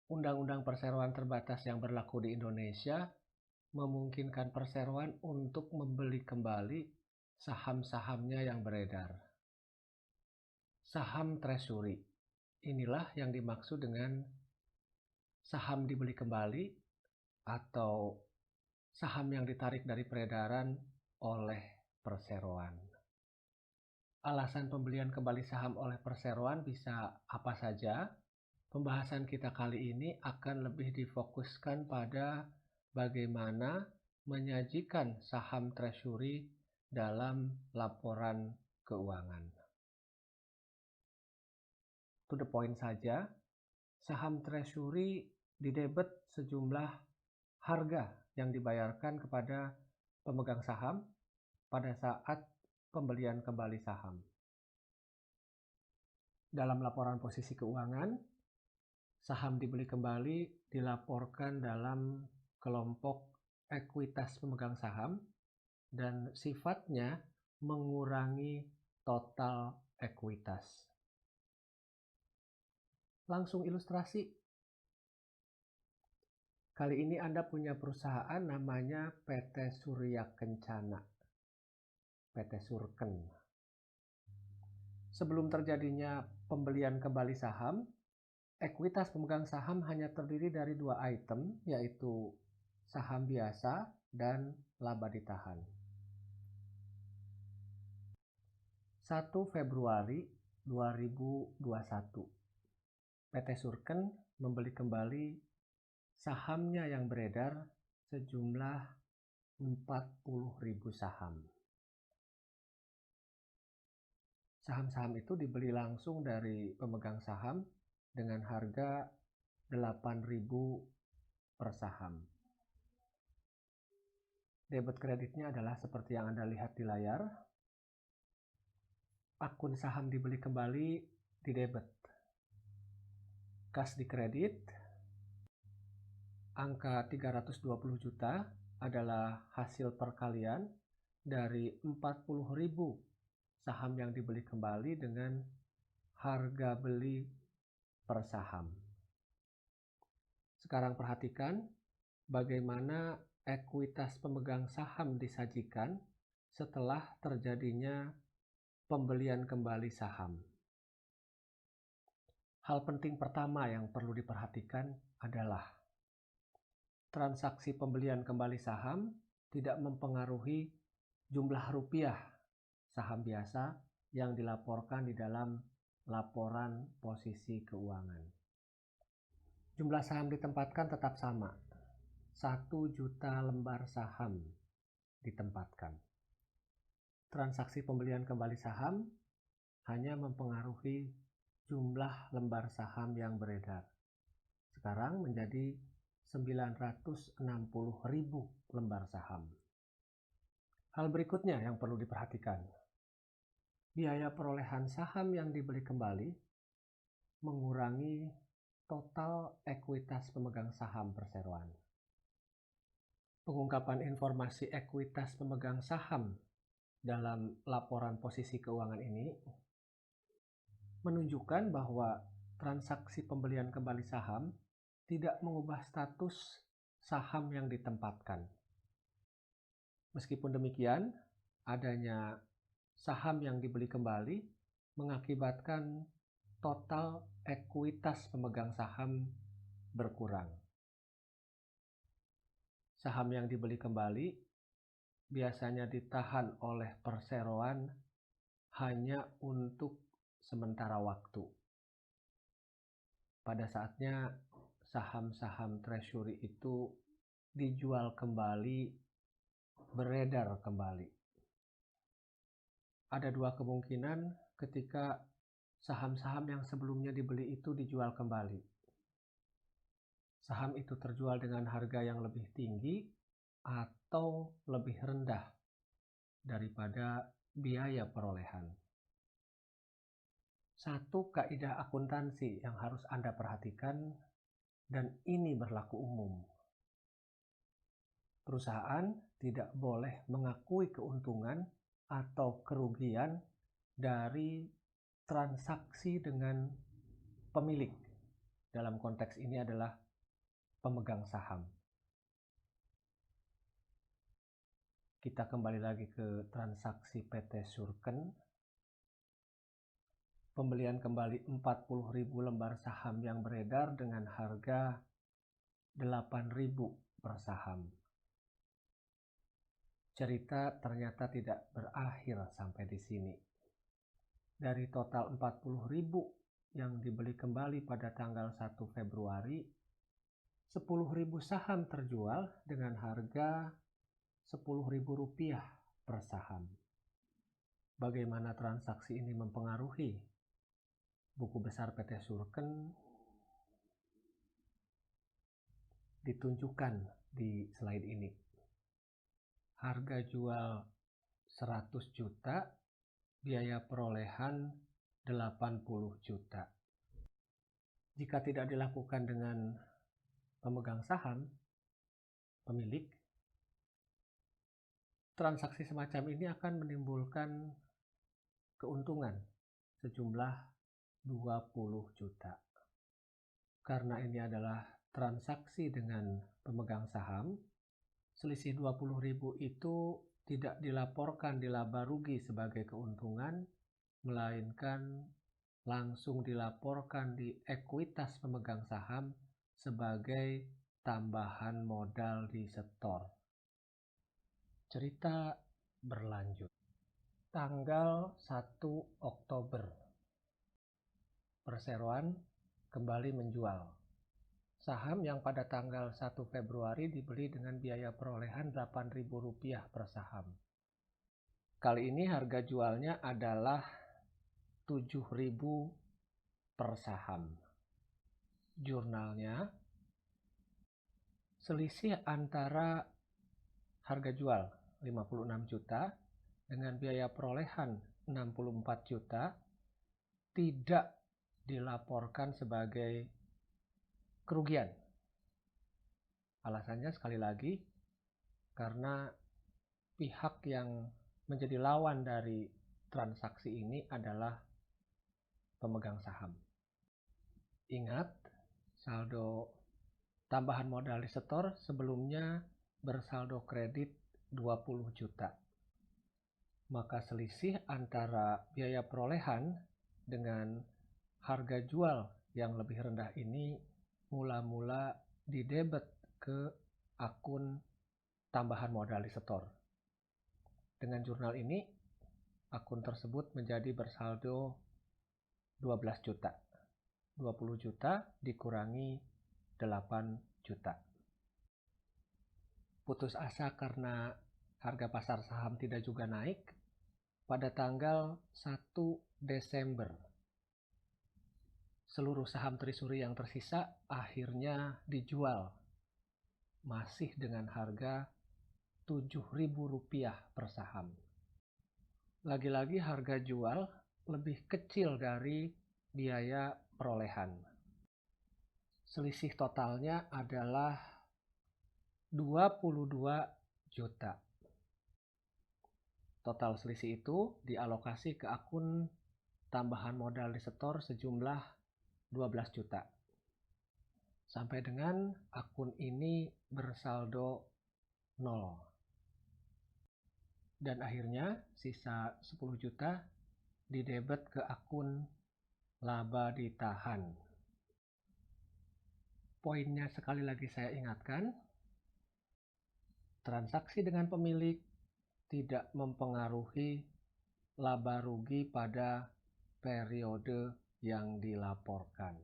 Undang-undang perseroan terbatas yang berlaku di Indonesia memungkinkan perseroan untuk membeli kembali saham-sahamnya yang beredar. Saham treasury, inilah yang dimaksud dengan saham dibeli kembali atau saham yang ditarik dari peredaran oleh perseroan. Alasan pembelian kembali saham oleh perseroan bisa apa saja? Pembahasan kita kali ini akan lebih difokuskan pada bagaimana menyajikan saham treasury dalam laporan keuangan. To the point saja, saham treasury didebet sejumlah harga yang dibayarkan kepada pemegang saham pada saat pembelian kembali saham. Dalam laporan posisi keuangan, saham dibeli kembali dilaporkan dalam kelompok ekuitas pemegang saham dan sifatnya mengurangi total ekuitas. Langsung ilustrasi. Kali ini Anda punya perusahaan namanya PT Surya Kencana, PT Surken. Sebelum terjadinya pembelian kembali saham, ekuitas pemegang saham hanya terdiri dari dua item, yaitu saham biasa dan laba ditahan. 1 Februari 2021, PT Surken membeli kembali sahamnya yang beredar sejumlah 40.000 saham. Saham-saham itu dibeli langsung dari pemegang saham dengan harga 8.000 per saham. Debit kreditnya adalah seperti yang Anda lihat di layar. Akun saham dibeli kembali di debit. Kas di kredit. Angka 320 juta adalah hasil perkalian dari 40.000 saham yang dibeli kembali dengan harga beli per saham. Sekarang perhatikan bagaimana ekuitas pemegang saham disajikan setelah terjadinya pembelian kembali saham. Hal penting pertama yang perlu diperhatikan adalah transaksi pembelian kembali saham tidak mempengaruhi jumlah rupiah saham biasa yang dilaporkan di dalam laporan posisi keuangan. Jumlah saham ditempatkan tetap sama, 1 juta lembar saham ditempatkan. Transaksi pembelian kembali saham hanya mempengaruhi jumlah lembar saham yang beredar. Sekarang menjadi 960.000 lembar saham. Hal berikutnya yang perlu diperhatikan. Biaya perolehan saham yang dibeli kembali mengurangi total ekuitas pemegang saham perseroan. Pengungkapan informasi ekuitas pemegang saham dalam laporan posisi keuangan ini menunjukkan bahwa transaksi pembelian kembali saham tidak mengubah status saham yang ditempatkan. Meskipun demikian, adanya saham yang dibeli kembali mengakibatkan total ekuitas pemegang saham berkurang. Saham yang dibeli kembali biasanya ditahan oleh perseroan hanya untuk sementara waktu. Pada saatnya saham-saham treasury itu dijual kembali, beredar kembali. Ada dua kemungkinan ketika saham-saham yang sebelumnya dibeli itu dijual kembali. Saham itu terjual dengan harga yang lebih tinggi atau lebih rendah daripada biaya perolehan. Satu kaidah akuntansi yang harus Anda perhatikan, dan ini berlaku umum. Perusahaan tidak boleh mengakui keuntungan atau kerugian dari transaksi dengan pemilik dalam konteks ini adalah pemegang saham. Kita kembali lagi ke transaksi PT Surken. Pembelian kembali 40.000 lembar saham yang beredar dengan harga 8.000 per saham. Cerita ternyata tidak berakhir sampai di sini. Dari total 40.000 yang dibeli kembali pada tanggal 1 Februari, 10.000 saham terjual dengan harga Rp10.000 per saham. Bagaimana transaksi ini mempengaruhi buku besar PT Surken ditunjukkan di slide ini. Harga jual 100 juta, biaya perolehan 80 juta. Jika tidak dilakukan dengan pemegang saham, pemilik, transaksi semacam ini akan menimbulkan keuntungan sejumlah 20 juta. Karena ini adalah transaksi dengan pemegang saham, selisih 20.000 itu tidak dilaporkan di laba rugi sebagai keuntungan, melainkan langsung dilaporkan di ekuitas pemegang saham sebagai tambahan modal di setor. Cerita berlanjut. Tanggal 1 Oktober, perseroan kembali menjual saham yang pada tanggal 1 Februari dibeli dengan biaya perolehan Rp8.000 per saham. Kali ini harga jualnya adalah Rp7.000 per saham. Jurnalnya, selisih antara harga jual 56 juta dengan biaya perolehan 64 juta tidak dilaporkan sebagai kerugian. Alasannya sekali lagi, karena pihak yang menjadi lawan dari transaksi ini adalah pemegang saham. Ingat, saldo tambahan modal di setor sebelumnya bersaldo kredit 20 juta. Maka selisih antara biaya perolehan dengan harga jual yang lebih rendah ini mula-mula didebet ke akun tambahan modal di setor. Dengan jurnal ini, akun tersebut menjadi bersaldo 12 juta. 20 juta dikurangi 8 juta. Putus asa karena harga pasar saham tidak juga naik, pada tanggal 1 Desember, seluruh saham Trisuri yang tersisa akhirnya dijual, masih dengan harga Rp7.000 per saham. Lagi-lagi harga jual lebih kecil dari biaya perolehan. Selisih totalnya adalah 22 juta. Total selisih itu dialokasi ke akun tambahan modal di setor sejumlah 12 juta. Sampai dengan akun ini bersaldo 0. Dan akhirnya sisa 10 juta didebet ke akun laba ditahan. Poinnya sekali lagi saya ingatkan, transaksi dengan pemilik tidak mempengaruhi laba rugi pada periode yang dilaporkan.